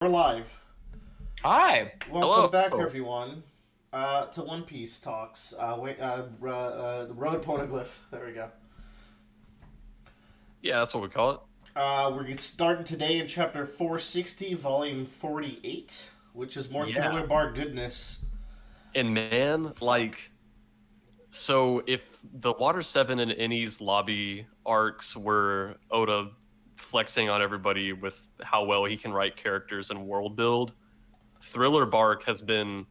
We're live. Hi. Welcome Hello. back, everyone, to One Piece Talks. The Road Poneglyph. There we go. Yeah, that's what we call it. We're starting today in chapter 460, volume 48, which is more Yeah. Thriller Bar goodness. And man, so if the Water 7 and Eni's lobby arcs were Oda flexing on everybody with how well he can write characters and world build, Thriller Bark has been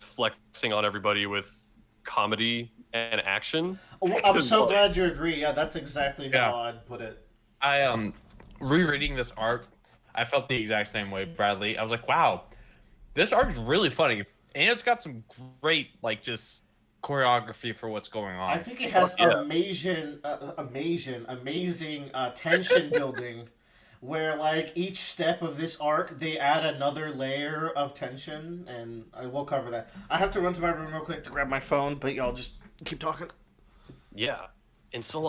flexing on everybody with comedy and action. Oh, I'm so Like, glad you agree. Yeah, that's exactly how I'd put it. I rereading this arc, I felt the exact same way, Bradley. I was like, wow, this arc's really funny. And it's got some great just choreography for what's going on. I think it has yeah. amazing tension building, where like each step of this arc they add another layer of tension, and I will cover that. I have to run to my room real quick to grab my phone, but y'all just keep talking. Yeah. And so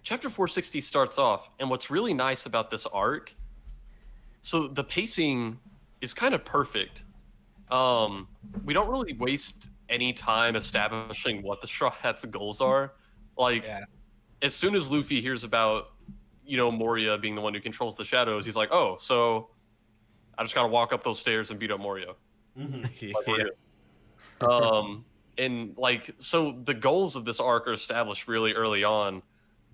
chapter 460 starts off, and what's really nice about this arc, so the pacing is kind of perfect. We don't really waste any time establishing what the Straw Hats' goals are. As soon as Luffy hears about, Moria being the one who controls the shadows, he's like, oh, so I just gotta walk up those stairs and beat up Moria. And so the goals of this arc are established really early on.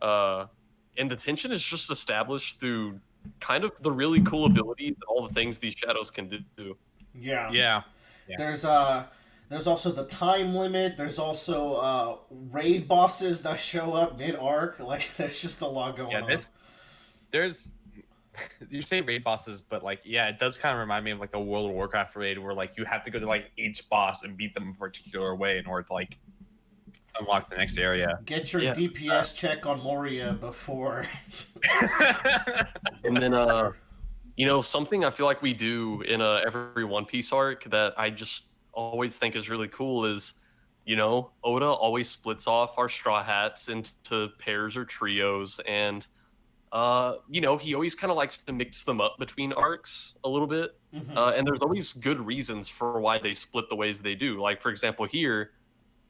And the tension is just established through kind of the really cool abilities and all the things these shadows can do. Yeah. Yeah. There's also the time limit. There's also raid bosses that show up mid arc. Like there's just a lot going on. There's you say raid bosses, but it does kind of remind me of a World of Warcraft raid where you have to go to each boss and beat them a particular way in order to unlock the next area. Get your DPS check on Moria before. And then something I feel like we do in every One Piece arc that I just always think is really cool is, Oda always splits off our Straw Hats into pairs or trios, and he always kind of likes to mix them up between arcs a little bit. And there's always good reasons for why they split the ways they do. Like, for example, here,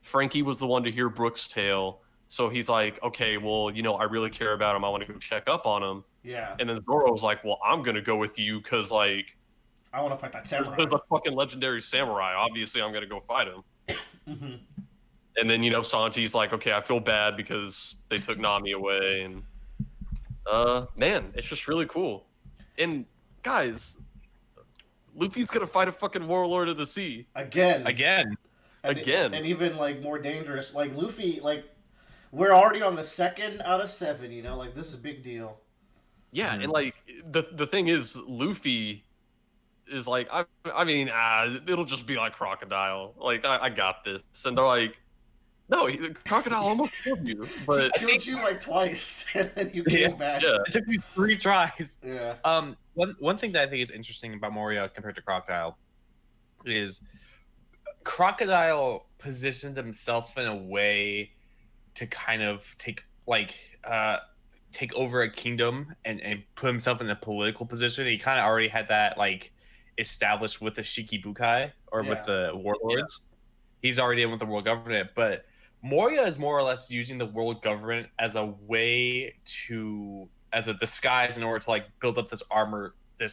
Frankie was the one to hear Brooks' tale, so he's like, okay, well, I really care about him. I want to go check up on him. Yeah. And then Zoro's like, well, I'm going to go with you because, I want to fight that samurai. there's a fucking legendary samurai. Obviously, I'm going to go fight him. And then, Sanji's like, okay, I feel bad because they took Nami away. And, man, it's just really cool. And, guys, Luffy's going to fight a fucking warlord of the sea. Again. And even, more dangerous. Luffy, we're already on the 2nd out of 7, this is a big deal. Yeah, and, the thing is, Luffy is it'll just be like Crocodile. I got this. And they're like, no, Crocodile almost killed you. But he killed you, twice, and then you came back. Yeah. It took me 3 tries. Yeah. One thing that I think is interesting about Moria compared to Crocodile is Crocodile positioned himself in a way to kind of take over a kingdom and put himself in a political position. He kind of already had that established with the Shikibukai or with the warlords. He's already in with the world government, but Moria is more or less using the world government as a way as a disguise in order to build up this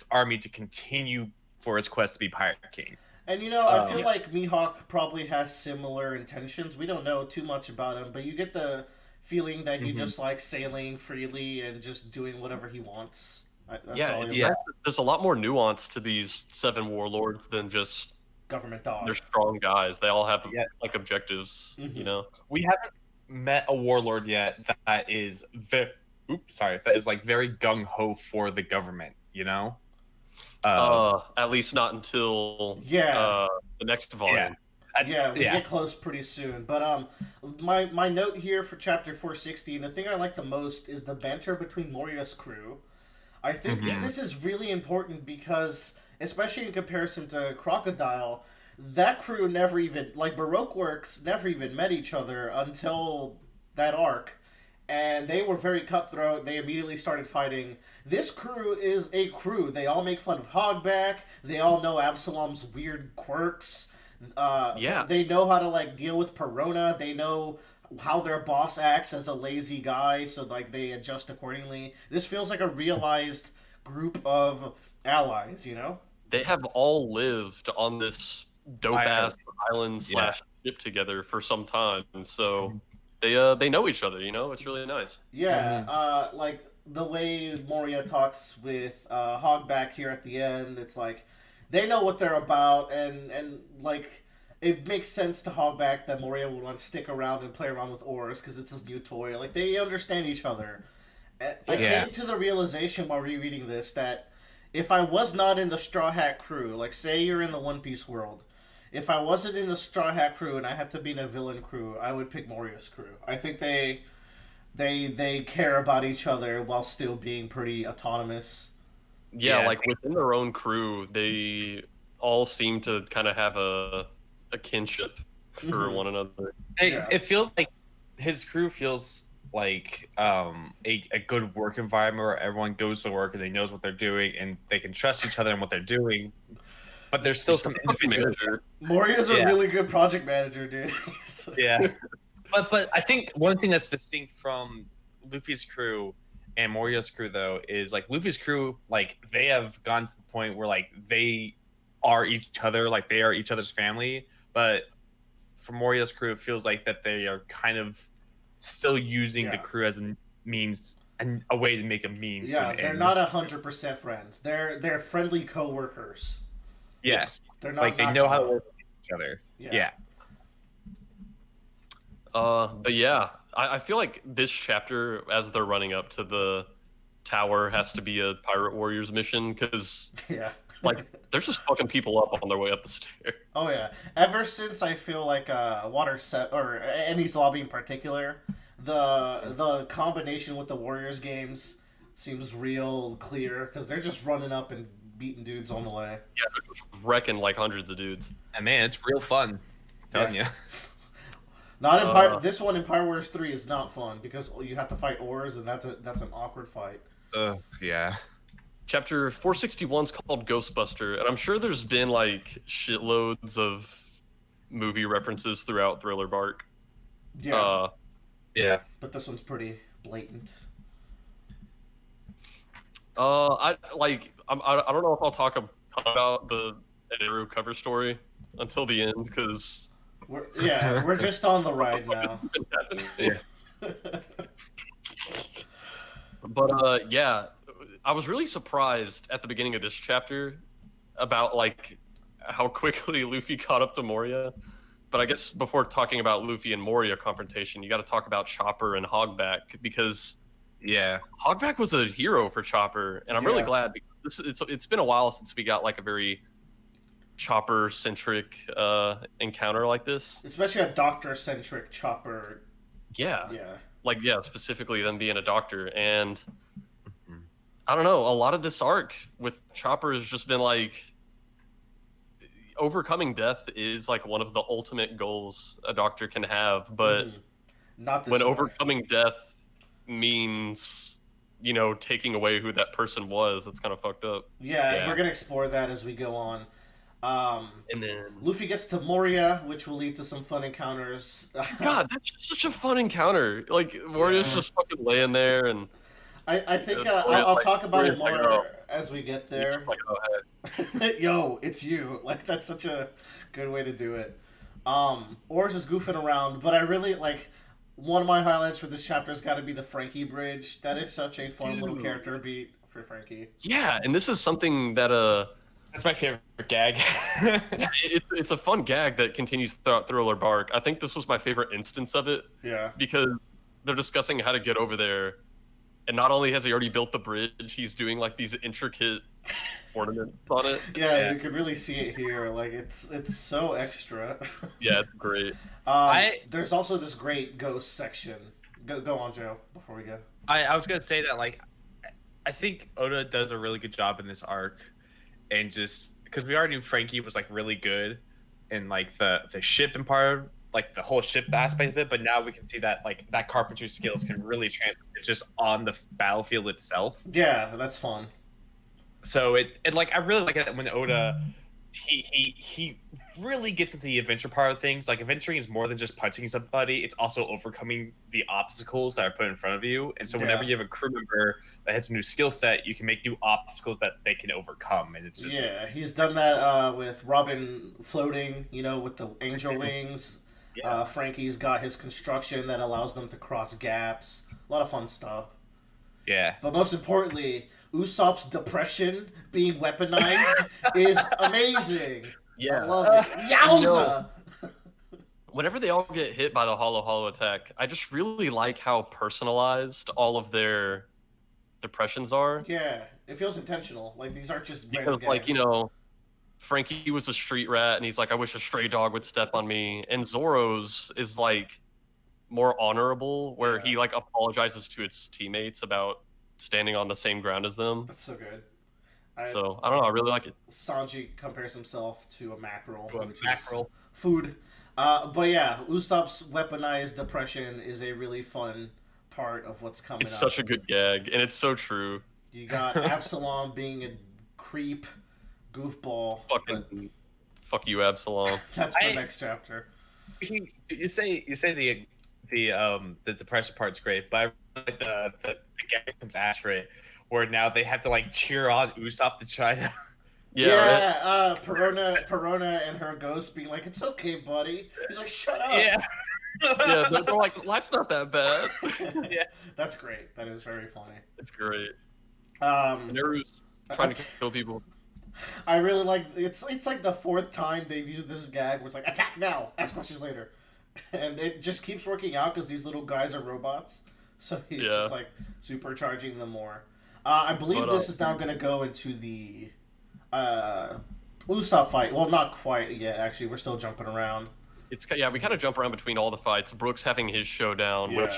army to continue for his quest to be Pirate King. And I feel like Mihawk probably has similar intentions. We don't know too much about him, but you get the feeling that he just likes sailing freely and just doing whatever he wants. There's a lot more nuance to these 7 warlords than just government dog. They're strong guys. They all have objectives. We haven't met a warlord yet that is very gung ho for the government. At least not until the next volume. We get close pretty soon. But my note here for chapter 460, and the thing I like the most is the banter between Moria's crew. I think this is really important because, especially in comparison to Crocodile, that crew never even, Baroque Works never even met each other until that arc. and they were very cutthroat. They immediately started fighting. This crew is a crew. They all make fun of Hogback. They all know Absalom's weird quirks. They know how to like deal with Perona. They know how their boss acts as a lazy guy, so like they adjust accordingly. This feels like a realized group of allies, you know? They have all lived on this dope ass island slash ship together for some time, so they know each other. You know, it's really nice. Yeah, like the way Moria talks with Hogback here at the end, it's like they know what they're about, and like it makes sense to Hogback that Moria would want to stick around and play around with oars because it's his new toy. Like they understand each other. I came to the realization while rereading this that if I was not in the Straw Hat crew, like say you're in the One Piece world, if I wasn't in the Straw Hat crew and I had to be in a villain crew, I would pick Moria's crew. I think they care about each other while still being pretty autonomous. Yeah, like within their own crew, they all seem to kind of have a kinship for one another. It feels like his crew feels like a good work environment where everyone goes to work and they knows what they're doing and they can trust each other in what they're doing. But there's still some individual. Moria's a really good project manager, dude. Yeah. But I think one thing that's distinct from Luffy's crew and Moria's crew though is like Luffy's crew, like they have gone to the point where like they are each other, like they are each other's family. But for Moria's crew, it feels like that they are kind of still using the crew as a means and a way to make a means. Yeah, they're not 100% friends. They're friendly co-workers. Yes, they're not like they know how to work with each other. Yeah. But yeah, I feel like this chapter, as they're running up to the tower, has to be a Pirate Warriors mission because like there's just fucking people up on their way up the stairs. Oh yeah, ever since I feel like Water Set or Enies Lobby in particular, the combination with the Warriors games seems real clear because they're just running up and beating dudes on the way. Yeah, they're just wrecking like hundreds of dudes. And man, it's real fun. I'm telling you. Not in this one in Pirate Warriors 3 is not fun because you have to fight oars and that's an awkward fight. Yeah. Chapter 461 is called Ghostbuster, and I'm sure there's been like shitloads of movie references throughout Thriller Bark. Yeah. Yeah. But this one's pretty blatant. I don't know if I'll talk about the Ederu cover story until the end because we're just on the ride now. But yeah, I was really surprised at the beginning of this chapter about like how quickly Luffy caught up to Moria. But I guess before talking about Luffy and Moria confrontation, you got to talk about Chopper and Hogback because Hogback was a hero for Chopper, and I'm really glad because it's been a while since we got like a very Chopper centric encounter like this, especially a doctor centric Chopper. Specifically them being a doctor. And I don't know, a lot of this arc with Chopper has just been like overcoming death is like one of the ultimate goals a doctor can have, but not when overcoming death means, you know, taking away who that person was, that's kind of fucked up. Yeah, we're gonna explore that as we go on. And then Luffy gets to Moria, which will lead to some fun encounters. God, that's such a fun encounter. Like Moria's just fucking laying there, and I think I'll talk about it more as we get there. Like, oh, hey. Yo, it's you. Like that's such a good way to do it. Oars is goofing around, but I really like. One of my highlights for this chapter has got to be the Frankie Bridge. That is such a fun little character beat for Frankie. Yeah, and this is something that that's my favorite gag. it's a fun gag that continues throughout Thriller Bark. I think this was my favorite instance of it. Yeah. Because they're discussing how to get over there, and not only has he already built the bridge, he's doing like these intricate ornaments on it. Yeah, you could really see it here. Like it's so extra. Yeah, it's great. There's also this great ghost section. Go on, Joe. Before we go, I was gonna say that like I think Oda does a really good job in this arc, and just because we already knew Frankie was like really good in like the ship and part of like the whole ship aspect of it, but now we can see that like that carpentry skills can really translate just on the battlefield itself. Yeah, that's fun. So it like I really like it when Oda he really gets into the adventure part of things. Like adventuring is more than just punching somebody; it's also overcoming the obstacles that are put in front of you. And so whenever you have a crew member that has a new skill set, you can make new obstacles that they can overcome. And it's just he's done that with Robin floating, with the angel wings. Yeah. Frankie's got his construction that allows them to cross gaps. A lot of fun stuff. Yeah. But most importantly, Usopp's depression being weaponized is amazing. Yeah. I love it. Yowza! Whenever they all get hit by the hollow attack, I just really like how personalized all of their depressions are. Yeah, it feels intentional. Like, these aren't just because, like, Frankie was a street rat, and he's like, I wish a stray dog would step on me. And Zoro's is, like, more honorable, where he, like, apologizes to its teammates about standing on the same ground as them. That's so good. I don't know, I really like it. Sanji compares himself to a mackerel, which mackerel. is food. But yeah, Usopp's weaponized depression is a really fun part of what's coming up. It's such a good gag, and it's so true. You got Absalom being a creep, goofball. Fuck you, Absalom. That's for next chapter. You say the depression part's great, but I really like the gag comes after it, where now they have to like cheer on Usopp to try to. Right? Perona and her ghost being like, "It's okay, buddy." He's like, "Shut up." Yeah. They're like, life's not that bad. Yeah, that's great. That is very funny. It's great. Neru's trying to kill people. I really like it's like the fourth time they've used this gag where it's like, attack now, ask questions later, and it just keeps working out because these little guys are robots, so he's just like supercharging them more. I believe this is now going to go into the Usopp fight. Well, not quite yet. Actually, we're still jumping around. We kind of jump around between all the fights. Brooks having his showdown, which,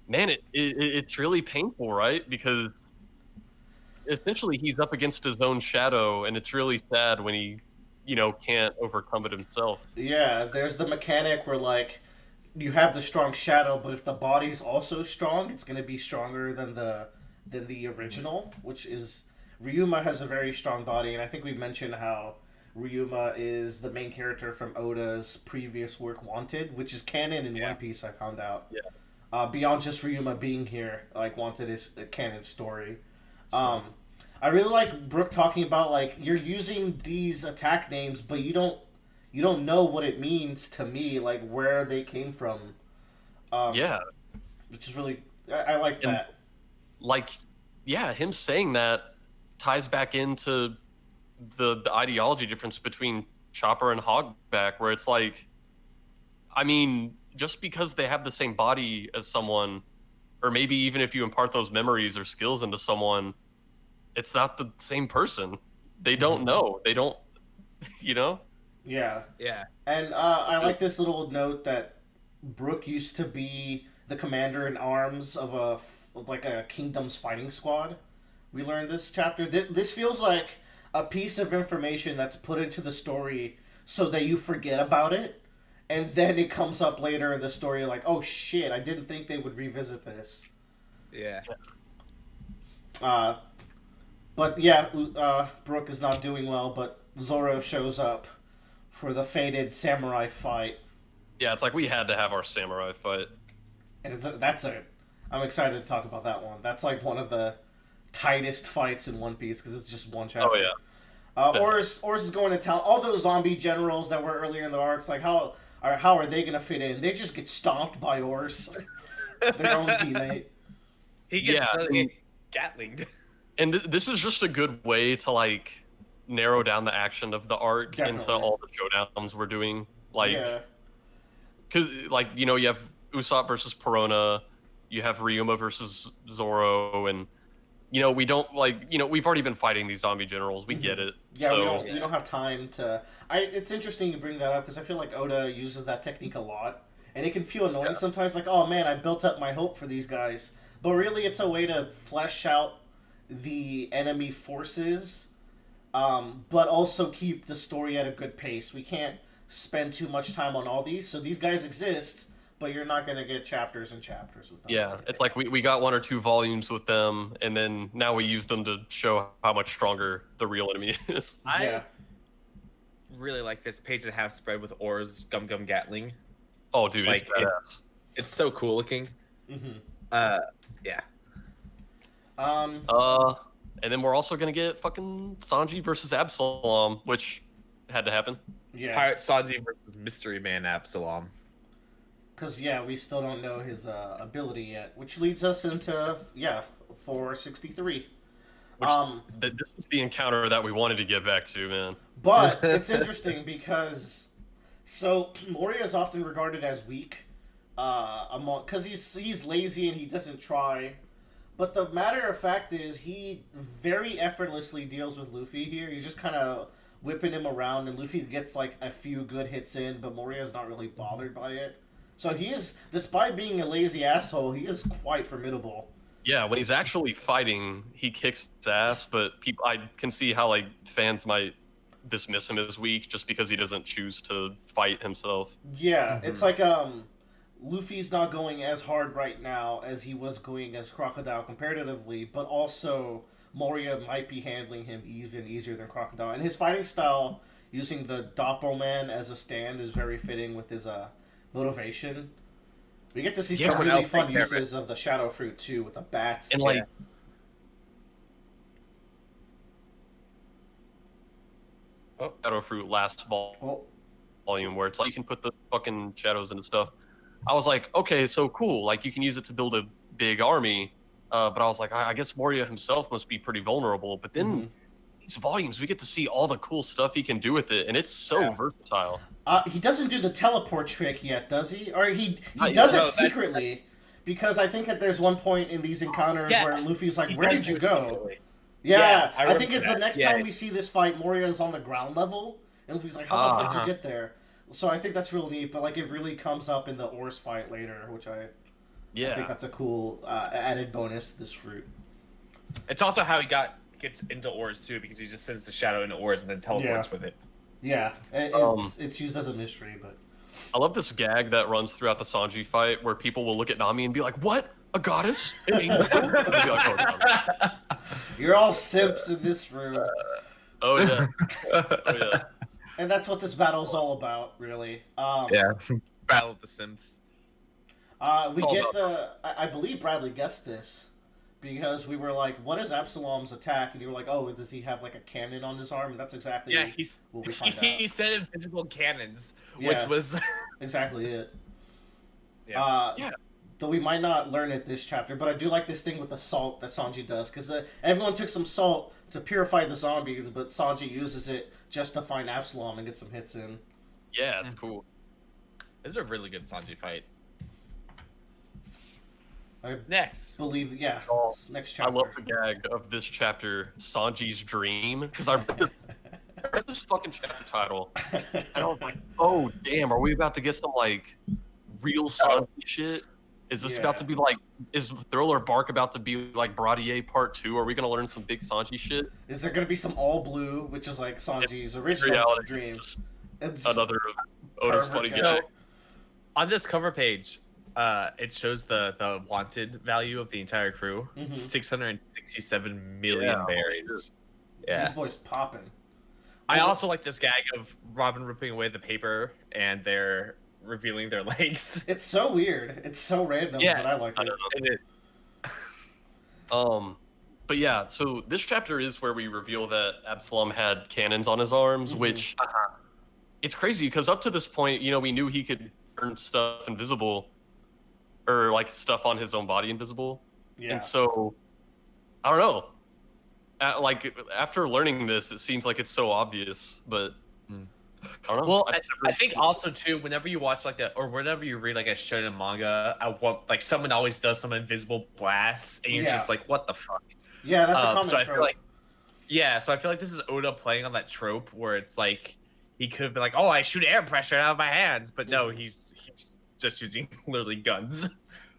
man, it's really painful, right? Because essentially he's up against his own shadow, and it's really sad when he, can't overcome it himself. Yeah, there's the mechanic where like you have the strong shadow, but if the body's also strong, it's going to be stronger than the original, which is Ryuma has a very strong body, and I think we mentioned how Ryuma is the main character from Oda's previous work, Wanted, which is canon in One Piece, I found out. Yeah. Beyond just Ryuma being here, like, Wanted is a canon story. I really like Brook talking about, like, you're using these attack names, but you don't know what it means to me, like, where they came from. Which is really... I like that. Like, him saying that ties back into the ideology difference between Chopper and Hogback, where it's like, I mean, just because they have the same body as someone, or maybe even if you impart those memories or skills into someone, it's not the same person. They don't know. They don't, Yeah. Yeah. And I like this little note that Brook used to be the commander in arms of a kingdom's fighting squad. We learned this chapter. This feels like a piece of information that's put into the story so that you forget about it, and then it comes up later in the story like, oh shit, I didn't think they would revisit this. Yeah. But yeah, Brook is not doing well, but Zoro shows up for the fated samurai fight. Yeah, it's like we had to have our samurai fight. And I'm excited to talk about that one. That's like one of the tightest fights in One Piece because it's just one chapter. Oh yeah. Oars is going to tell all those zombie generals that were earlier in the arcs, like how are they going to fit in? They just get stomped by Oars, their own teammate. He gets Gatling. And this is just a good way to like narrow down the action of the arc into all the showdowns we're doing. Like, because you have Usopp versus Perona, you have Ryuma versus Zoro, and we don't we've already been fighting these zombie generals. We get it. Yeah, so, we don't have time to. It's interesting you bring that up because I feel like Oda uses that technique a lot, and it can feel annoying sometimes. Like, oh man, I built up my hope for these guys, but really it's a way to flesh out the enemy forces, but also keep the story at a good pace. We can't spend too much time on all these. So these guys exist, but you're not going to get chapters and chapters with them. Yeah, it's like we got 1 or 2 volumes with them, and then now we use them to show how much stronger the real enemy is. I really like this page and a half spread with Or's Gum Gum Gatling. Oh, dude, Like, it's badass. It's so cool looking. Yeah. And then we're also gonna get fucking Sanji versus Absalom, which had to happen. Yeah. Pirate Sanji versus Mystery Man Absalom. Because, we still don't know his ability yet, which leads us into, 463. This is the encounter that we wanted to get back to, man. But it's interesting because, Moria is often regarded as weak, because he's lazy and he doesn't try. But the matter of fact is, he very effortlessly deals with Luffy here. He's just kind of whipping him around, and Luffy gets like a few good hits in, but Moria's not really bothered by it. So he is, despite being a lazy asshole, he is quite formidable. Yeah, when he's actually fighting, he kicks his ass, but I can see how like fans might dismiss him as weak just because he doesn't choose to fight himself. Yeah, it's like Luffy's not going as hard right now as he was going as Crocodile comparatively, but also Moria might be handling him even easier than Crocodile. And his fighting style, using the Doppelman as a stand, is very fitting with his motivation. We get to see some really fun uses of the Shadow Fruit too, with the bats. And like, Shadow Fruit last volume, where it's like you can put the fucking shadows into stuff. I was like, okay, so cool. Like you can use it to build a big army. But I was like, I guess Moria himself must be pretty vulnerable. But then these volumes, we get to see all the cool stuff he can do with it, and it's so versatile. He doesn't do the teleport trick yet, does he? Or he does it secretly, because I think that there's one point in these encounters where Luffy's like, "Where did you go?" Yeah, I think it's the next time we see this fight, Moria is on the ground level, and Luffy's like, "How the fuck did you get there?" So I think that's real neat, but like it really comes up in the Oars fight later, which I think that's a cool added bonus to this fruit. It's also how he gets into Oars too, because he just sends the shadow into Oars and then teleports with it. Yeah, it's used as a mystery, but I love this gag that runs throughout the Sanji fight where people will look at Nami and be like, "What? A goddess?" Like, oh, you're all simps in this room. Oh yeah. And that's what this battle's all about, really. Battle of the Sims. We get I believe Bradley guessed this, because we were like, what is Absalom's attack? And you were like, oh, does he have like a cannon on his arm? And that's exactly what we find out. He said invisible cannons, which was exactly it. Though we might not learn it this chapter, but I do like this thing with the salt that Sanji does, because everyone took some salt to purify the zombies, but Sanji uses it just to find Absalom and get some hits in. Yeah, it's cool. This is a really good Sanji fight. Next believe next chapter. I love the gag of this chapter, Sanji's dream, because I read this fucking chapter title and I was like, oh damn, are we about to get some like real Sanji shit? Is this about to be like, is Thriller Bark about to be like Bradier Part 2? Are we gonna learn some big Sanji shit? Is there gonna be some all blue, which is like Sanji's original dream? Another Oda's funny guy. On this cover page, it shows the wanted value of the entire crew. 667 million berries. Yeah. These boys popping. I also like this gag of Robin ripping away the paper and they're revealing their legs. It's so weird. It's so random, but I like it. But yeah, so this chapter is where we reveal that Absalom had cannons on his arms, which it's crazy because up to this point, we knew he could turn stuff invisible, or like stuff on his own body invisible. Yeah. And so, I don't know. Like after learning this, it seems like it's so obvious, but I don't know. Well, I think also too, whenever you watch or whenever you read like a shonen manga, like someone always does some invisible blasts, and you're just like, what the fuck? Yeah, that's a common trope. So I feel like this is Oda playing on that trope where it's like he could have been like, oh, I shoot air pressure out of my hands, but no, he's just using literally guns.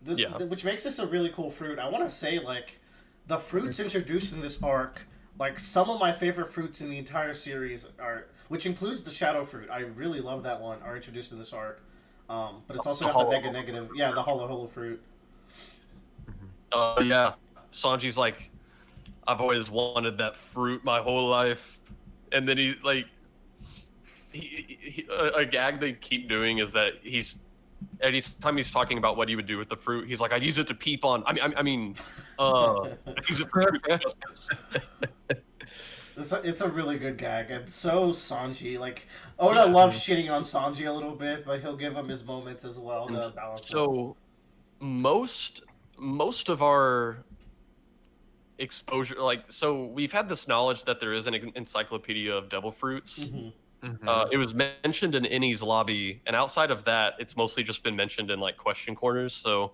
Which makes this a really cool fruit. I want to say, like, the fruits introduced in this arc Like, some of my favorite fruits in the entire series are, which includes the shadow fruit. I really love that one. Are introduced in this arc, but it's also got the negative. Yeah, the hollow fruit. Yeah, Sanji's like, I've always wanted that fruit my whole life, and then a gag they keep doing is that anytime he's talking about what he would do with the fruit, he's like, I'd use it to peep on. I mean, I'd use it for justice. It's a really good gag, and so Sanji. Like, Oda loves shitting on Sanji a little bit, but he'll give him his moments as well to balance. So, most of our exposure, so we've had this knowledge that there is an encyclopedia of devil fruits. It was mentioned in Innie's lobby, and outside of that, it's mostly just been mentioned in like question corners. So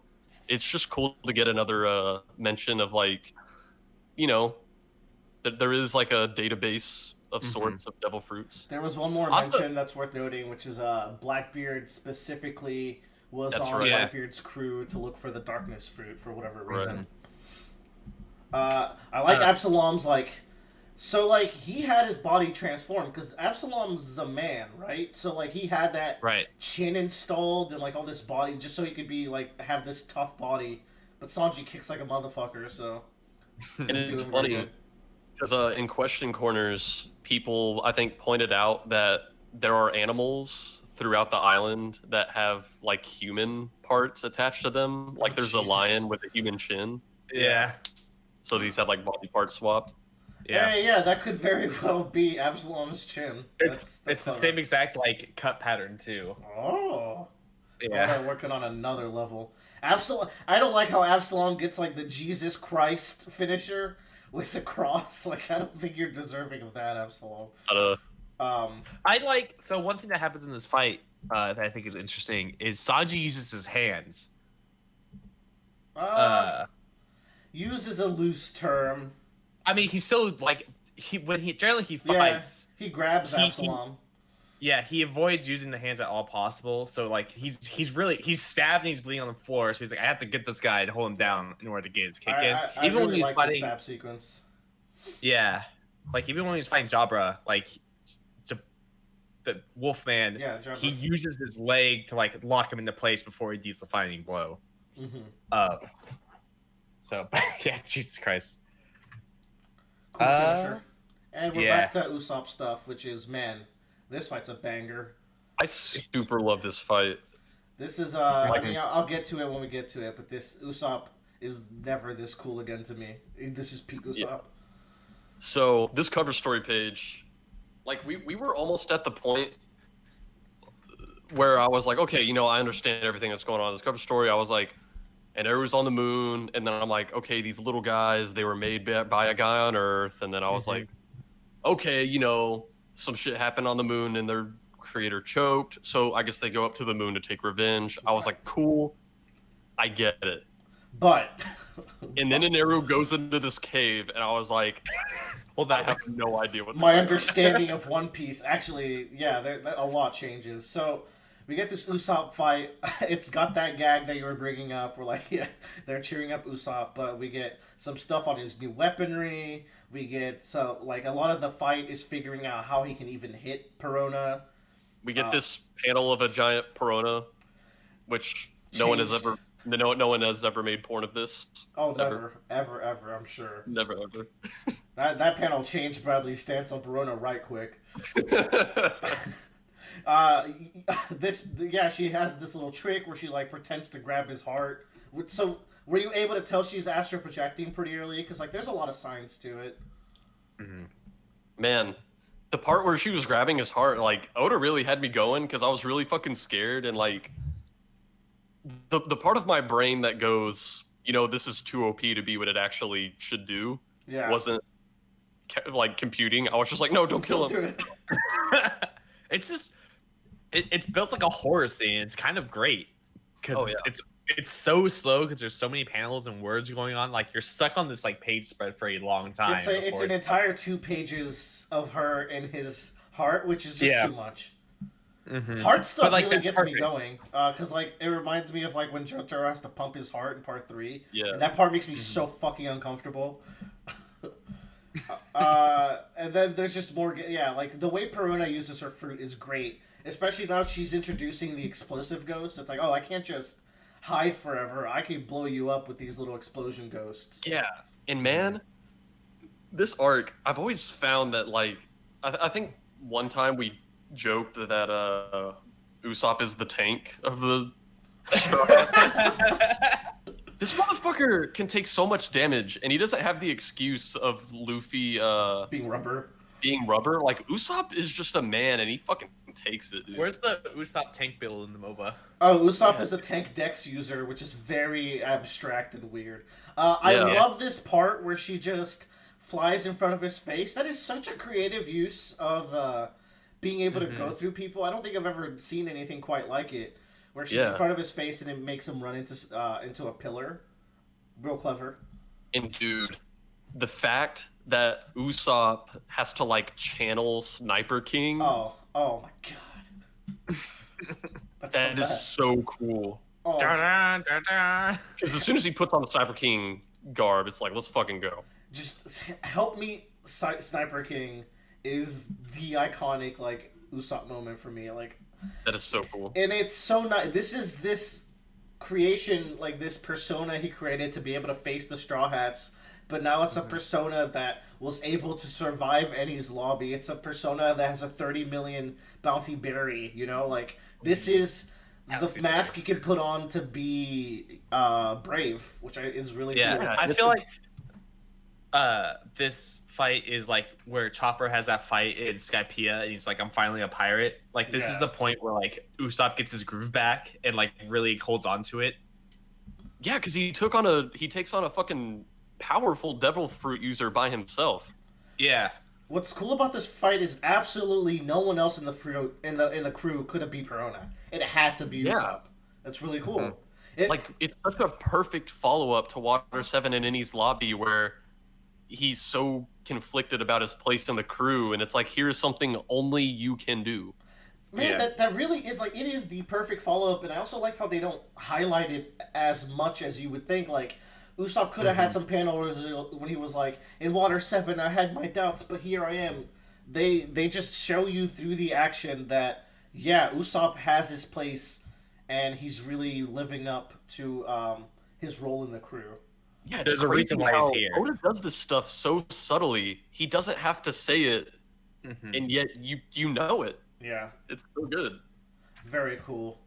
it's just cool to get another mention of like, that there is like a database of sorts of devil fruits. There was one more mention that's worth noting, which is Blackbeard specifically was on Blackbeard's crew to look for the darkness fruit for whatever reason. I like Absalom's like. So, like, he had his body transformed, because Absalom's a man, right? So, like, he had that chin installed and, like, all this body, just so he could be, like, have this tough body. But Sanji kicks like a motherfucker, so... And it's funny, because in question corners, people, I think, pointed out that there are animals throughout the island that have, like, human parts attached to them. Like, there's a lion with a human chin. Yeah. So these had, like, body parts swapped. Yeah. Yeah, that could very well be Absalom's chin. It's the same exact like cut pattern too. Oh. Yeah. We're working on another level. Absalom. I don't like how Absalom gets like the Jesus Christ finisher with the cross. Like, I don't think you're deserving of that, Absalom. So one thing that happens in this fight that I think is interesting is Sanji uses his hands. Use is a loose term. I mean, he's still like when he fights. Yeah, he grabs Absalom. He avoids using the hands at all possible. So like he's stabbed and he's bleeding on the floor. So he's like, I have to get this guy and hold him down in order to get his kick in. Even really when he's fighting the stab sequence. Yeah, like even when he's fighting Jabra, like the Wolfman, he uses his leg to like lock him into place before he deals the fighting blow. So yeah, Jesus Christ. Cool finisher. And we're back to Usopp stuff, which is, man, this fight's a banger. I super love this fight. This is, I mean, I'll get to it when we get to it, but this Usopp is never this cool again to me. This is peak Usopp. Yeah. So, this cover story page, like, we were almost at the point where I was like, okay, I understand everything that's going on in this cover story. I was like, and Eru's on the moon, and then I'm like, okay, these little guys, they were made by a guy on Earth, and then I was like, okay, some shit happened on the moon, and their creator choked, so I guess they go up to the moon to take revenge. I was like, cool, I get it. But... and then Eru goes into this cave, and I was like, well, I have no idea what's my understanding of One Piece, actually, a lot changes. So... we get this Usopp fight. It's got that gag that you were bringing up. We're like, they're cheering up Usopp, but we get some stuff on his new weaponry. We get a lot of the fight is figuring out how he can even hit Perona. We get this panel of a giant Perona, which no one has ever made porn of this. Oh, never, ever. I'm sure. Never, ever. that panel changed Bradley's stance on Perona right quick. She has this little trick where she like pretends to grab his heart. So were you able to tell she's astral projecting pretty early? Because like there's a lot of signs to it. Man, the part where she was grabbing his heart, like Oda really had me going because I was really fucking scared, and like the part of my brain that goes, this is too OP to be what it actually should do, wasn't like computing. I was just like, no, don't kill him. Do it. It's just. It's built like a horror scene. It's kind of great because it's so slow because there's so many panels and words going on. Like you're stuck on this like page spread for a long time. It's an entire 2 pages of her in his heart, which is just too much. Heart stuff really gets me going because like it reminds me of like when Jotaro has to pump his heart in part 3. Yeah, and that part makes me so fucking uncomfortable. And then there's just more. Yeah, like the way Perona uses her fruit is great, especially now she's introducing the explosive ghost. It's like, oh, I can't just hide forever. I can blow you up with these little explosion ghosts. Yeah, and man, this arc, I've always found that like, I think one time we joked that Usopp is the tank of the. This motherfucker can take so much damage, and he doesn't have the excuse of Luffy being rubber. Like, Usopp is just a man, and he fucking takes it, dude. Where's the Usopp tank build in the MOBA? Oh, Usopp is a tank dex user, which is very abstract and weird. I love this part where she just flies in front of his face. That is such a creative use of being able to go through people. I don't think I've ever seen anything quite like it. Where she's in front of his face and it makes him run into a pillar. Real clever. And dude, the fact that Usopp has to like channel Sniper King. Oh my god. That is so cool. Oh. Because as soon as he puts on the Sniper King garb, it's like, let's fucking go. Just help me, Sniper King is the iconic like Usopp moment for me. Like. That is so cool. And it's so nice. This creation, like this persona he created to be able to face the Straw Hats, but now it's a persona that was able to survive Ennie's lobby. It's a persona that has a 30 million bounty berry, you know? Like, this is the mask he can put on to be brave, which is really cool. Yeah, I feel like this fight is like where Chopper has that fight in Skypiea and he's like, I'm finally a pirate. Like, this is the point where like Usopp gets his groove back and like really holds on to it. Yeah, because he takes on a fucking powerful devil fruit user by himself. Yeah. What's cool about this fight is absolutely no one else in the crew could have beat Perona. It had to be Usopp. That's really cool. It's such a perfect follow-up to Water 7 and Ennie's lobby where he's so conflicted about his place in the crew, and it's like, here's something only you can do. Man, that really is like, it is the perfect follow-up, and I also like how they don't highlight it as much as you would think. Like, Usopp could have had some panel when he was like, in Water 7 I had my doubts, but here I am. They just show you through the action that, yeah, Usopp has his place, and he's really living up to his role in the crew. Yeah, there's a reason why he's here. Oda does this stuff so subtly. He doesn't have to say it, and yet you know it. Yeah. It's so good. Very cool.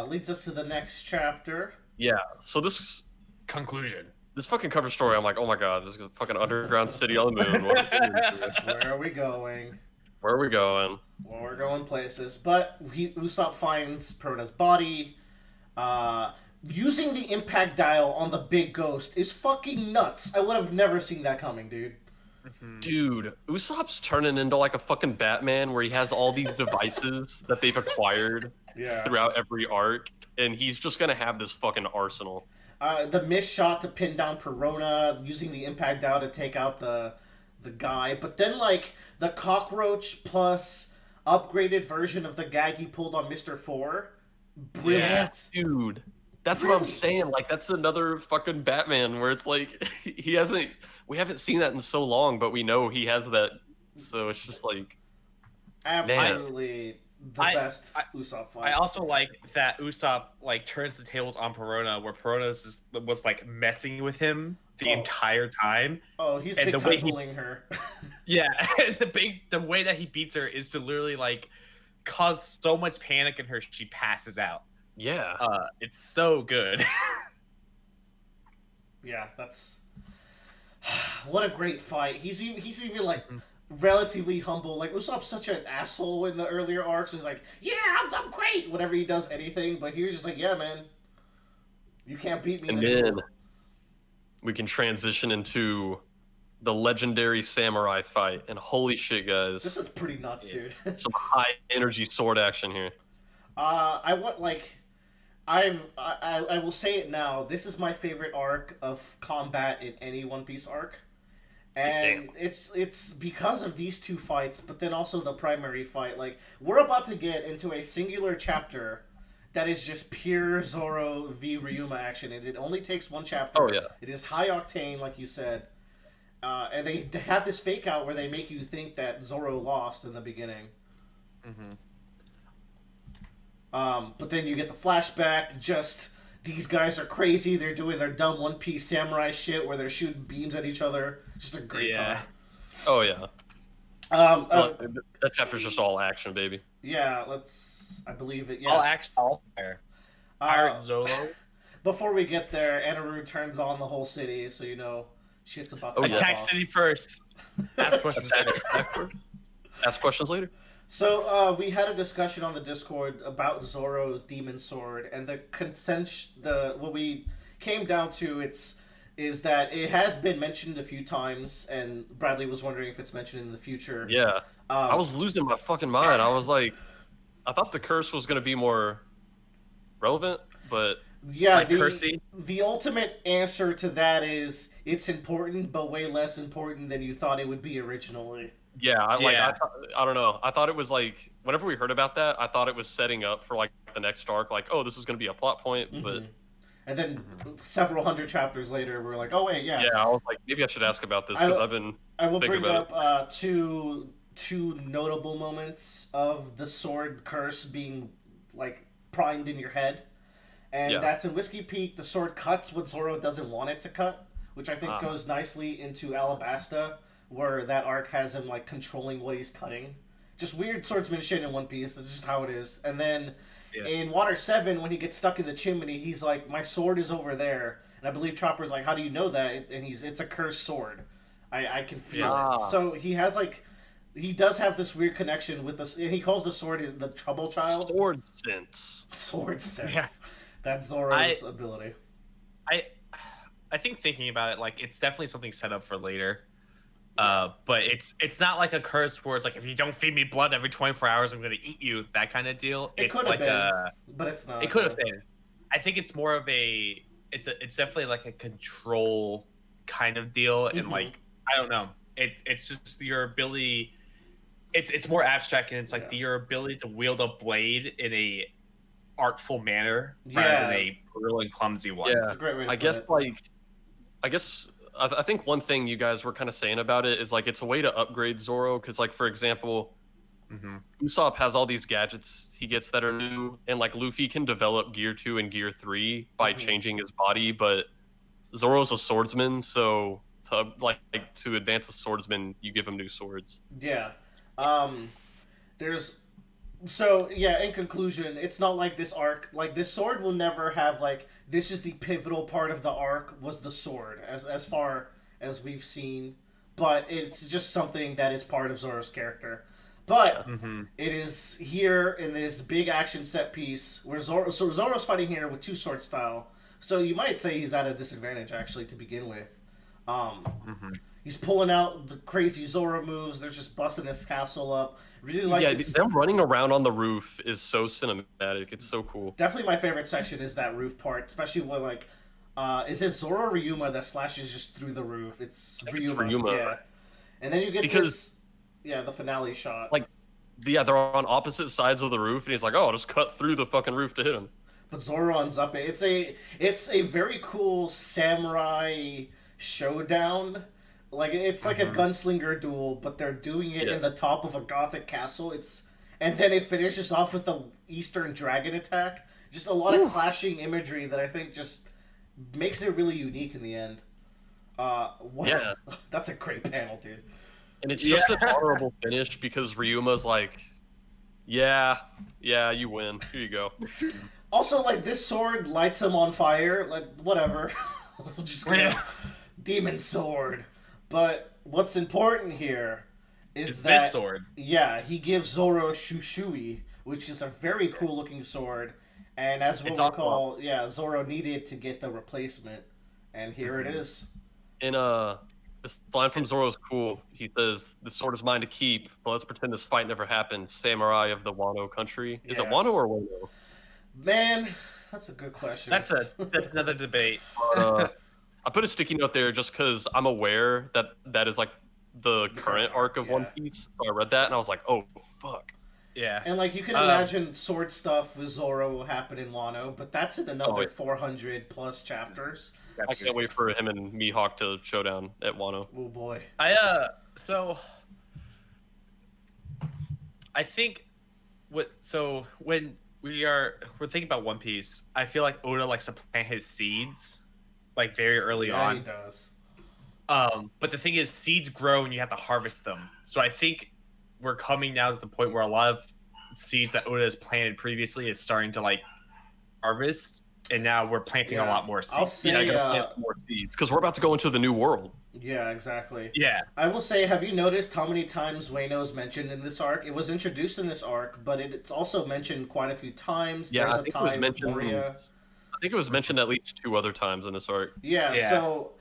Leads us to the next chapter. Yeah, so this conclusion. This fucking cover story, I'm like, oh my god, this is a fucking underground city on the moon. Where are we going? Where are we going? Well, we're going places. But Usopp finds Perona's body. Using the impact dial on the big ghost is fucking nuts. I would have never seen that coming, dude. Dude, Usopp's turning into like a fucking Batman where he has all these devices that they've acquired throughout every arc, and he's just gonna have this fucking arsenal. The missed shot to pin down Perona, using the impact dial to take out the guy, but then like the cockroach plus upgraded version of the gag he pulled on Mr. 4. Brilliant. Yes, dude. That's what I'm saying. Like, that's another fucking Batman where it's like we haven't seen that in so long, but we know he has that. So it's just like, absolutely the best Usopp fight. I also like that Usopp like turns the tables on Perona, where Perona was like messing with him the entire time. Oh, he's big time bullying her. Yeah, the way that he beats her is to literally like cause so much panic in her she passes out. Yeah. It's so good. Yeah, that's what a great fight. He's even like relatively humble. Like, Usopp's such an asshole in the earlier arcs. He's like, yeah, I'm great whenever he does anything, but he's just like, yeah, man, you can't beat me. And then we can transition into the legendary samurai fight, and holy shit, guys, this is pretty nuts, dude. Some high energy sword action here. I will say it now. This is my favorite arc of combat in any One Piece arc, and it's because of these two fights, but then also the primary fight. Like, we're about to get into a singular chapter that is just pure Zoro v Ryuma action, and it only takes one chapter. Oh yeah, it is high octane, like you said. And they have this fake out where they make you think that Zoro lost in the beginning. Mm-hmm. But then you get the flashback. Just these guys are crazy. They're doing their dumb One Piece samurai shit where they're shooting beams at each other. Just a great time. Oh yeah. That chapter's just all action, baby. Yeah, I believe it. Yeah. All action, all fire. Pirate Zolo. Before we get there, Anaru turns on the whole city, so you know shit's about to attack city first. Ask questions later. Ask questions later. So we had a discussion on the Discord about Zoro's demon sword, and what we came down to is that it has been mentioned a few times, and Bradley was wondering if it's mentioned in the future. Yeah, I was losing my fucking mind. I was like, I thought the curse was gonna be more relevant, but yeah, the ultimate answer to that is it's important, but way less important than you thought it would be originally. Yeah, I don't know. I thought it was like whenever we heard about that, I thought it was setting up for like the next arc. Like, oh, this is gonna be a plot point, but. And then several hundred chapters later, we're like, oh wait, yeah. Yeah, I was like, maybe I should ask about this because I've been. I will bring up two notable moments of the sword curse being like primed in your head, and that's in Whiskey Peak. The sword cuts what Zoro doesn't want it to cut, which I think goes nicely into Alabasta, where that arc has him like controlling what he's cutting. Just weird swordsman shit in One Piece. That's just how it is. And then. Yeah. In Water 7, when he gets stuck in the chimney, he's like, my sword is over there. And I believe Chopper's like, how do you know that? And it's a cursed sword. I can feel it. So he has he does have this weird connection with this. And he calls the sword the Trouble Child. Sword sense. Sword sense. Yeah. That's Zoro's ability. I think thinking about it, like, it's definitely something set up for later. But it's not like a curse where it's like, if you don't feed me blood every 24 hours, I'm going to eat you, that kind of deal. It could have been, but it's not. It could have been. I think it's more of it's definitely like a control kind of deal. And like, I don't know. It's just your ability. It's more abstract, and it's like your ability to wield a blade in a artful manner rather than a brutal and clumsy one. Yeah, it's a great way to I guess I think one thing you guys were kind of saying about it is like it's a way to upgrade Zoro because like for example, Usopp has all these gadgets he gets that are new, and like Luffy can develop Gear 2 and Gear 3 by changing his body, but Zoro's a swordsman, so to advance a swordsman, you give him new swords. Yeah. In conclusion, it's not like this arc, like this sword will never have like this is the pivotal part of the arc was the sword as far as we've seen, but it's just something that is part of Zoro's character. But it is here in this big action set piece where Zoro's fighting here with two sword style. So you might say he's at a disadvantage actually to begin with. He's pulling out the crazy Zoro moves. They're just busting his castle up. Really like this. Them running around on the roof is so cinematic. It's so cool. Definitely my favorite section is that roof part, especially with like, is it Zoro or Ryuma that slashes just through the roof? It's Ryuma. Yeah. And then you get the finale shot. Like, they're on opposite sides of the roof, and he's like, "Oh, I'll just cut through the fucking roof to hit him." But Zoro ends up. It's a very cool samurai showdown. Like it's like a gunslinger duel, but they're doing it in the top of a gothic castle. And then it finishes off with the Eastern Dragon attack. Just a lot of clashing imagery that I think just makes it really unique in the end. That's a great panel, dude. And it's just an honorable finish because Ryuma's like, yeah, you win. Here you go. Also, like this sword lights him on fire. Like whatever, just demon sword. But what's important here is that this sword. Yeah, he gives Zoro Shushui, which is a very cool looking sword, and as what we call, Zoro needed to get the replacement, and here it is. And this line from Zoro is cool. He says, "This sword is mine to keep, but let's pretend this fight never happened. Samurai of the Wano country." Is it Wano or Wano? Man, that's a good question. That's another debate. I put a sticky note there just because I'm aware that is like the current arc of One Piece. So I read that and I was like, oh, fuck. Yeah. And like you can imagine sword stuff with Zoro will happen in Wano, but that's in another 400 plus chapters. I can't wait for him and Mihawk to showdown at Wano. Oh boy. So I think when we're thinking about One Piece, I feel like Oda likes to plant his seeds like very early on. He does. But the thing is, seeds grow and you have to harvest them. So I think we're coming now to the point where a lot of seeds that Oda has planted previously is starting to like harvest, and now we're planting a lot more seeds. I'll say, plant more seeds because we're about to go into the new world. Yeah, exactly. Yeah. I will say, have you noticed how many times Wano's mentioned in this arc? It was introduced in this arc, but it's also mentioned quite a few times. Yeah, There's I think it was mentioned. Moria. I think it was mentioned at least 2 other times in this arc. Yeah. So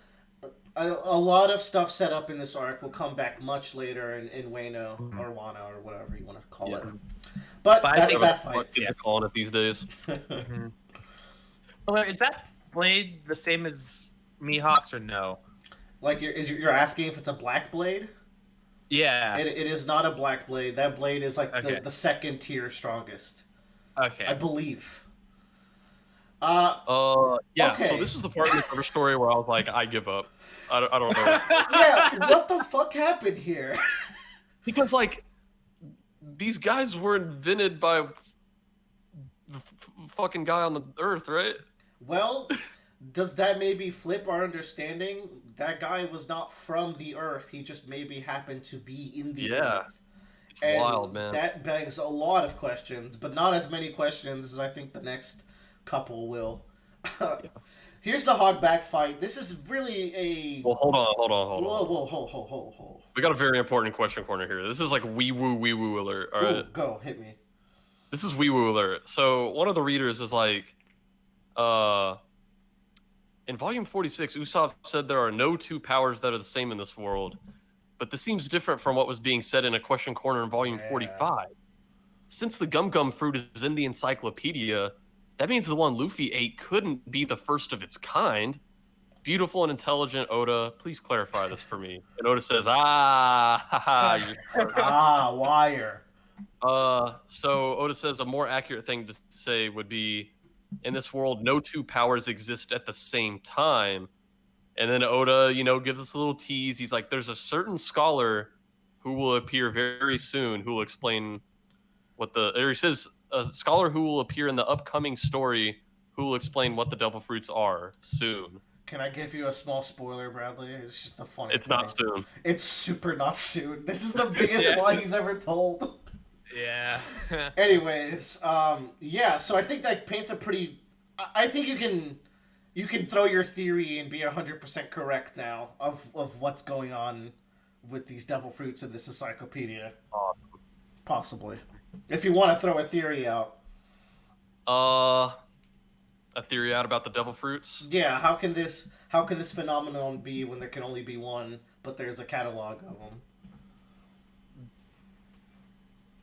a lot of stuff set up in this arc will come back much later in Wano or Wano or whatever you want to call it. But that's that fight. What kids are calling it these days. Well, is that blade the same as Mihawk's or no? Like you're asking if it's a black blade? Yeah. It is not a black blade. That blade is like the second tier strongest. Okay. I believe. Yeah. Okay. So this is the part of the cover story where I was like, I give up. I don't know. Yeah. What the fuck happened here? Because like these guys were invented by the fucking guy on the Earth, right? Well, does that maybe flip our understanding? That guy was not from the Earth. He just maybe happened to be in the Earth. It's wild, man. That begs a lot of questions, but not as many questions as I think the next couple will. Here's the hogback fight. This is really a... Well, hold on. Whoa. We got a very important question corner here. This is like wee woo alert. All right. Ooh, go, hit me. This is wee woo alert. So one of the readers is like, in volume 46, Usopp said there are no 2 powers that are the same in this world, but this seems different from what was being said in a question corner in volume 45. Since the gum fruit is in the encyclopedia, that means the one Luffy ate couldn't be the first of its kind. Beautiful and intelligent Oda, please clarify this for me. And Oda says, wire. So Oda says a more accurate thing to say would be, in this world, no 2 powers exist at the same time. And then Oda, gives us a little tease. He's like, there's a certain scholar who will appear very soon who will explain he says, a scholar who will appear in the upcoming story who will explain what the devil fruits are soon. Can I give you a small spoiler, Bradley? It's just a funny It's not soon. It's super not soon. This is the biggest lie he's ever told. Yeah. Anyways, so I think that paints a pretty... I think you can throw your theory and be 100% correct now of what's going on with these devil fruits in this encyclopedia. Possibly. If you want to throw a theory out. A theory out about the devil fruits? Yeah, how can this phenomenon be when there can only be one, but there's a catalog of them?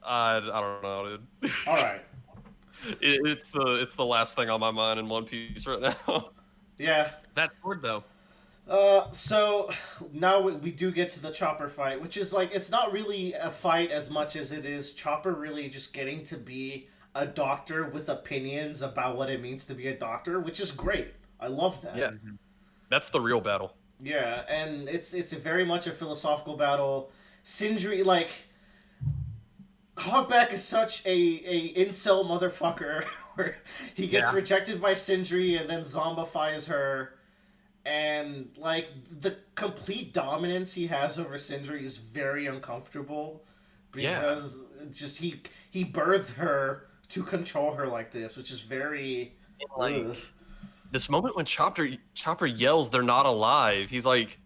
I don't know, dude. All right. It's the last thing on my mind in One Piece right now. Yeah. That word though. So now we do get to the Chopper fight, which is like, it's not really a fight as much as it is Chopper really just getting to be a doctor with opinions about what it means to be a doctor, which is great. I love that. Yeah. That's the real battle. Yeah, and it's very much a philosophical battle. Sindri, like, Hogback is such a incel motherfucker where he gets rejected by Sindri and then zombifies her. And, like, the complete dominance he has over Sindri is very uncomfortable. Because just he birthed her to control her like this, which is very... Like, this moment when Chopper yells, they're not alive. He's like,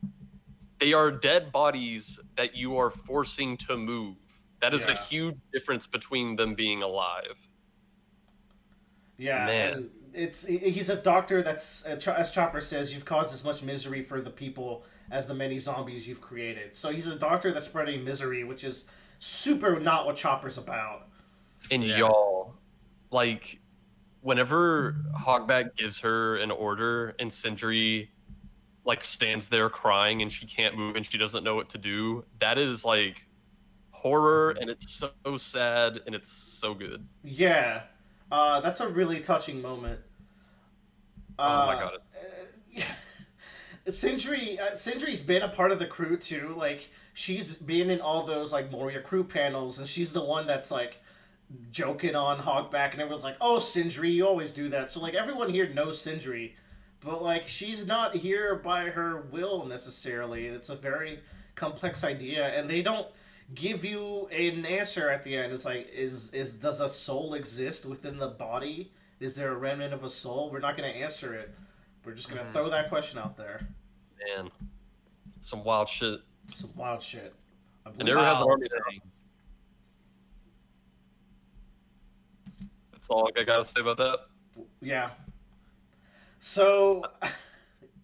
they are dead bodies that you are forcing to move. That is a huge difference between them being alive. Yeah, man. And he's a doctor that's, as Chopper says, you've caused as much misery for the people as the many zombies you've created. So he's a doctor that's spreading misery, which is super not what Chopper's about. And y'all, like, whenever Hogback gives her an order and Sindri, like, stands there crying and she can't move and she doesn't know what to do, that is, like, horror, and it's so sad, and it's so good. Yeah. That's a really touching moment. Oh my god. Sindri's been a part of the crew too. Like she's been in all those like Moria crew panels, and she's the one that's like joking on Hogback, and everyone's like, "Oh, Sindri, you always do that." So like everyone here knows Sindri, but like she's not here by her will necessarily. It's a very complex idea, and they don't give you an answer at the end. It's like, is does a soul exist within the body? Is there a remnant of a soul? We're not going to answer it. We're just going to throw that question out there. Man, some wild shit. Some wild shit. And Eru has an army now. That's all I gotta say about that. Yeah. So,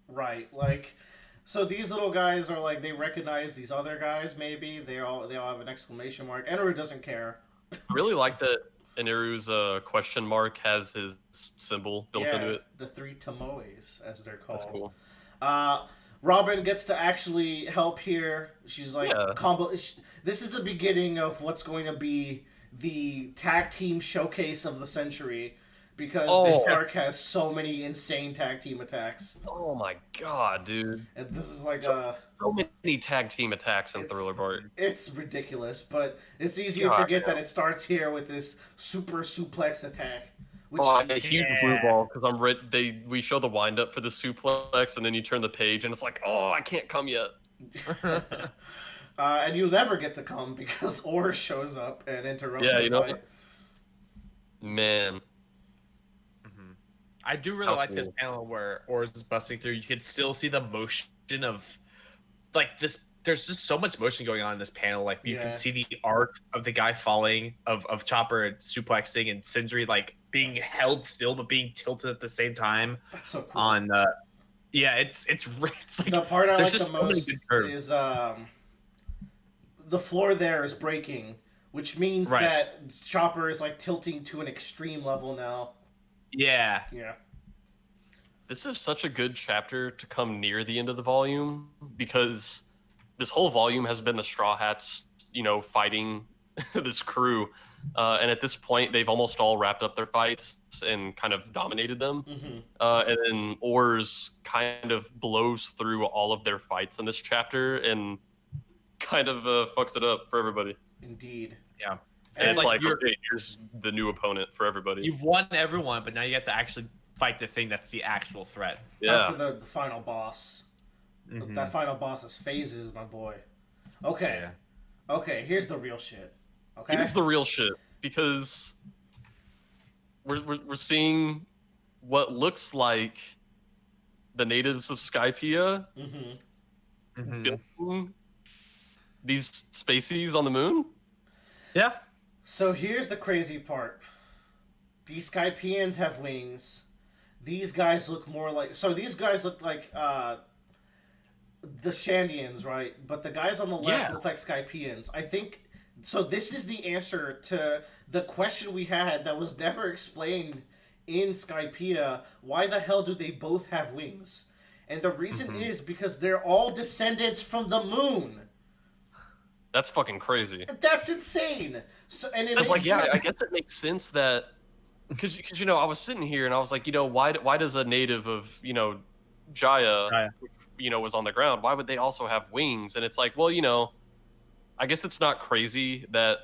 right, like, so these little guys are like, they recognize these other guys. Maybe they all have an exclamation mark. Eru doesn't care. I really like that. Eneru's question mark has his symbol built into it. The 3 Tomoes, as they're called. That's cool. Robin gets to actually help here. She's like, combo. This is the beginning of what's going to be the tag team showcase of the century, because this arc has so many insane tag team attacks. Oh my god, dude! And this is like so many tag team attacks in Thriller Bark. It's ridiculous, but it's easy to forget that it starts here with this super suplex attack. Which, huge blue balls, because we show the wind up for the suplex, and then you turn the page, and it's like, oh, I can't come yet. And you'll never get to come because Or shows up and interrupts the fight. Man. I do really like this panel where Or's busting through. You can still see the motion of, like, this. There's just so much motion going on in this panel. Like, you can see the arc of the guy falling, of Chopper suplexing, and Sindri, like, being held still but being tilted at the same time. That's so cool. On, it's like, the part I like the most is the floor there is breaking, which means that Chopper is, like, tilting to an extreme level now. Yeah. This is such a good chapter to come near the end of the volume, because this whole volume has been the Straw Hats, fighting this crew. And at this point, they've almost all wrapped up their fights and kind of dominated them. And then Or's kind of blows through all of their fights in this chapter and kind of fucks it up for everybody. Indeed. Yeah. And it's like, okay, here's the new opponent for everybody. You've won everyone, but now you have to actually fight the thing that's the actual threat. Time for the final boss. That final boss is Phases, my boy. Okay. Okay, here's the real shit. Okay? Here's the real shit, because we're seeing what looks like the natives of Skypiea building these spacies on the moon. Yeah. So here's the crazy part. These Skypieans have wings. These guys look more like... So these guys look like the Shandians, right? But the guys on the left look like Skypieans. I think... So this is the answer to the question we had that was never explained in Skypiea. Why the hell do they both have wings? And the reason is because they're all descendants from the moon. That's fucking crazy. That's insane. So, and it I guess it makes sense that, because I was sitting here and I was like, why does a native of Jaya, was on the ground, why would they also have wings? And it's like, well, I guess it's not crazy that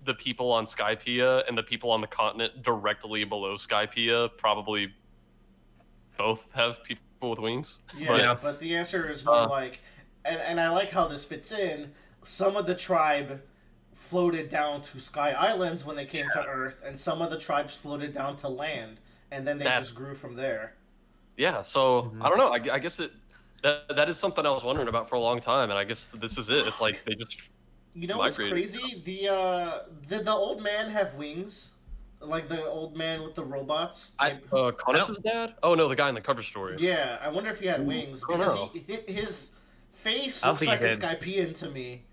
the people on Skypiea and the people on the continent directly below Skypiea probably both have people with wings. But the answer is more like, and I like how this fits in. Some of the tribe floated down to Sky Islands when they came to Earth, and some of the tribes floated down to land, and then they just grew from there. Yeah, so I don't know. I guess that is something I was wondering about for a long time, and I guess this is it. It's like they just what's crazy? The old man have wings? Like the old man with the robots? Connus's dad? Oh no, the guy in the cover story. Yeah, I wonder if he had wings, because his face looks like a Skypiean to me.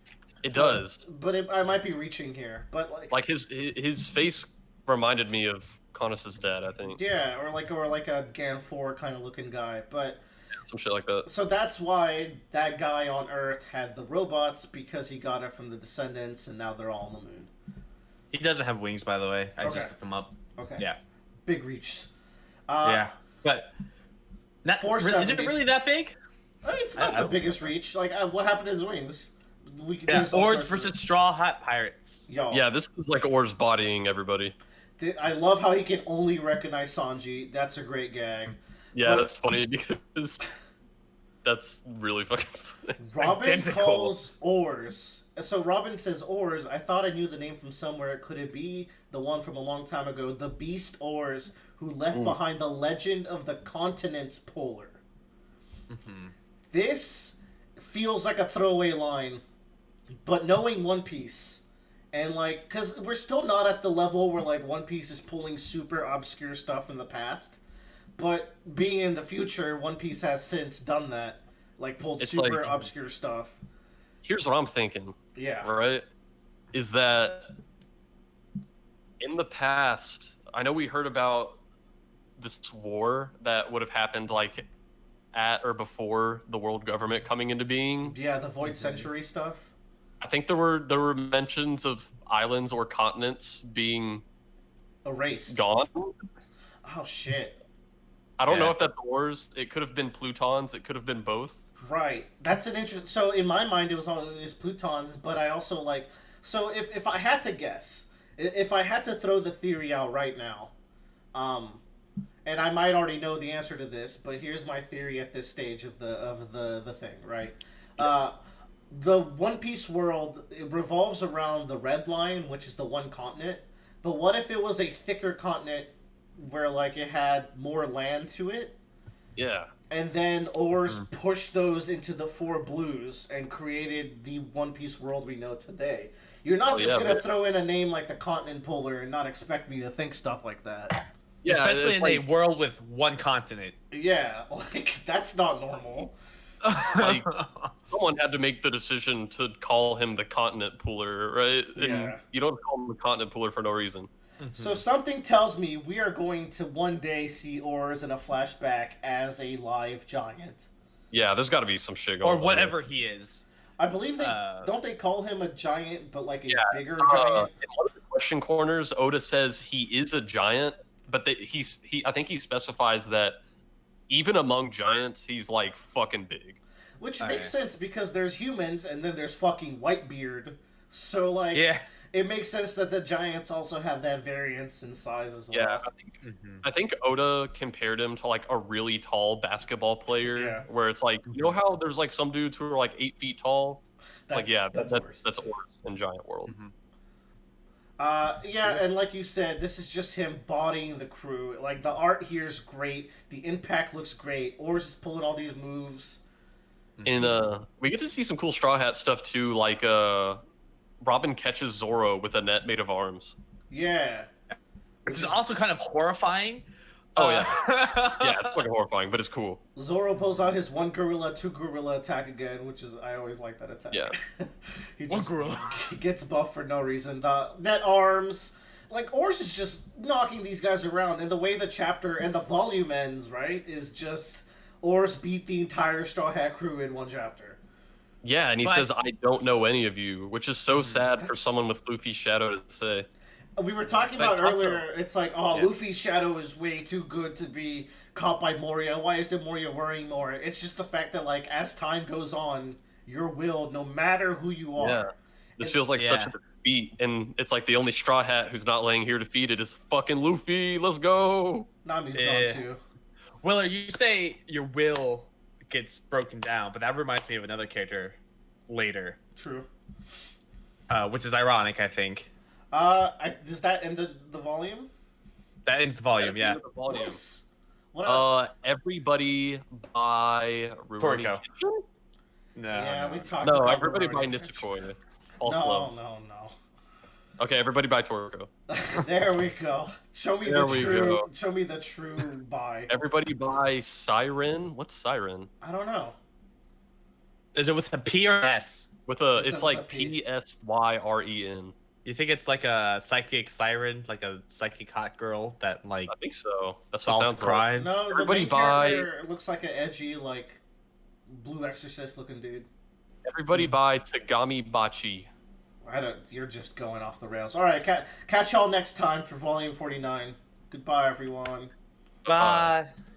It does, but I might be reaching here. But like his face reminded me of Connus's dad, I think. Yeah, or like a Gan4 kind of looking guy, but some shit like that. So that's why that guy on Earth had the robots, because he got it from the descendants, and now they're all on the moon. He doesn't have wings, by the way. I just looked him up. Okay. Yeah. Big reach. But Not, is 470. it really that big? I mean, it's not the biggest reach. Like, what happened to his wings? Oars versus Straw Hat Pirates. Yo. Yeah, this is like Oars bodying everybody. I love how he can only recognize Sanji. That's a great gag. Yeah, that's funny because that's really fucking funny. Robin calls Oars. So Robin says Oars. I thought I knew the name from somewhere. Could it be the one from a long time ago? The Beast Oars, who left behind the legend of the continent polar. Mm-hmm. This feels like a throwaway line, but knowing One Piece, and like, because we're still not at the level where like One Piece is pulling super obscure stuff in the past, but being in the future, One Piece has since done that, like pulled super obscure stuff. Here's what I'm thinking. Yeah. Right? Is that in the past, I know we heard about this war that would have happened like at or before the world government coming into being. Yeah, the Void Century stuff. I think there were mentions of islands or continents being erased, gone. Oh shit! I don't know if that's Oars. It could have been Plutons. It could have been both. Right. That's an interesting. So in my mind, it was Plutons, but I also like. So if I had to guess, if I had to throw the theory out right now, and I might already know the answer to this, but here's my theory at this stage of the thing, right? The One Piece world, it revolves around the Red Line, which is the one continent. But what if it was a thicker continent where like it had more land to it? Yeah. And then Oars pushed those into the Four Blues and created the One Piece world we know today. You're not just going to throw in a name like the Continent Polar and not expect me to think think like that. Yeah, especially in a world with one continent. Yeah, like, that's not normal. Like, someone had to make the decision to call him the Continent Pooler, right? And you don't call him the Continent Pooler for no reason. So something tells me we are going to one day see Oars in a flashback as a live giant. Yeah, there's got to be some shit going on. Or whatever he is. I believe they don't they call him a giant, but like a bigger giant. In one of the question corners, Oda says he is a giant, but I think he specifies that even among giants, he's like fucking big. Which makes sense because there's humans and then there's fucking Whitebeard. So like, it makes sense that the giants also have that variance in size as well. Yeah, I think Oda compared him to like a really tall basketball player, where it's like, you know how there's like some dudes who are like 8 feet tall. It's like that's Oars in Giant World. And like you said, this is just him bodying the crew. Like, the art here is great. The impact looks great. Oars is pulling all these moves. And we get to see some cool Straw Hat stuff too, like Robin catches Zoro with a net made of arms. Yeah. Which is also kind of horrifying. Oh, yeah. Yeah, it's fucking horrifying, but it's cool. Zoro pulls out his one gorilla, two gorilla attack again, which is, I always like that attack. Yeah. He gets buffed for no reason. The net arms. Like, Oars is just knocking these guys around, and the way the chapter and the volume ends, right, is just Oars beat the entire Straw Hat crew in one chapter. Yeah, and he says, I don't know any of you, which is so sad for someone with Luffy's shadow to say. We were talking about earlier, it's like, Luffy's shadow is way too good to be caught by Moria. Why isn't Moria worrying more? It's just the fact that, like, as time goes on, your will, no matter who you are. Yeah. This feels like such a defeat, and it's like the only Straw Hat who's not laying here defeated is fucking Luffy. Let's go! Nami's gone too. Willer, you say your will gets broken down, but that reminds me of another character later. True. Which is ironic, I think. Does that end the volume? That ends the volume, The volume. Nice. What everybody buy Toriko. No. Yeah, we talked No, about everybody buy Rurouni Nisekoi. No. Okay, everybody buy Toriko. There we go. Show me the true buy. Everybody buy Siren. What's Siren? I don't know. Is it with a P or an S? It's like P-S-Y-R-E-N. You think it's like a psychic siren, like a psychic hot girl that like? I think so. That's what solves sounds crimes. No, everybody the main character looks like an edgy, like blue exorcist looking dude. Everybody buy Tagami Bachi. You're just going off the rails. All right, catch y'all next time for volume 49. Goodbye, everyone. Bye.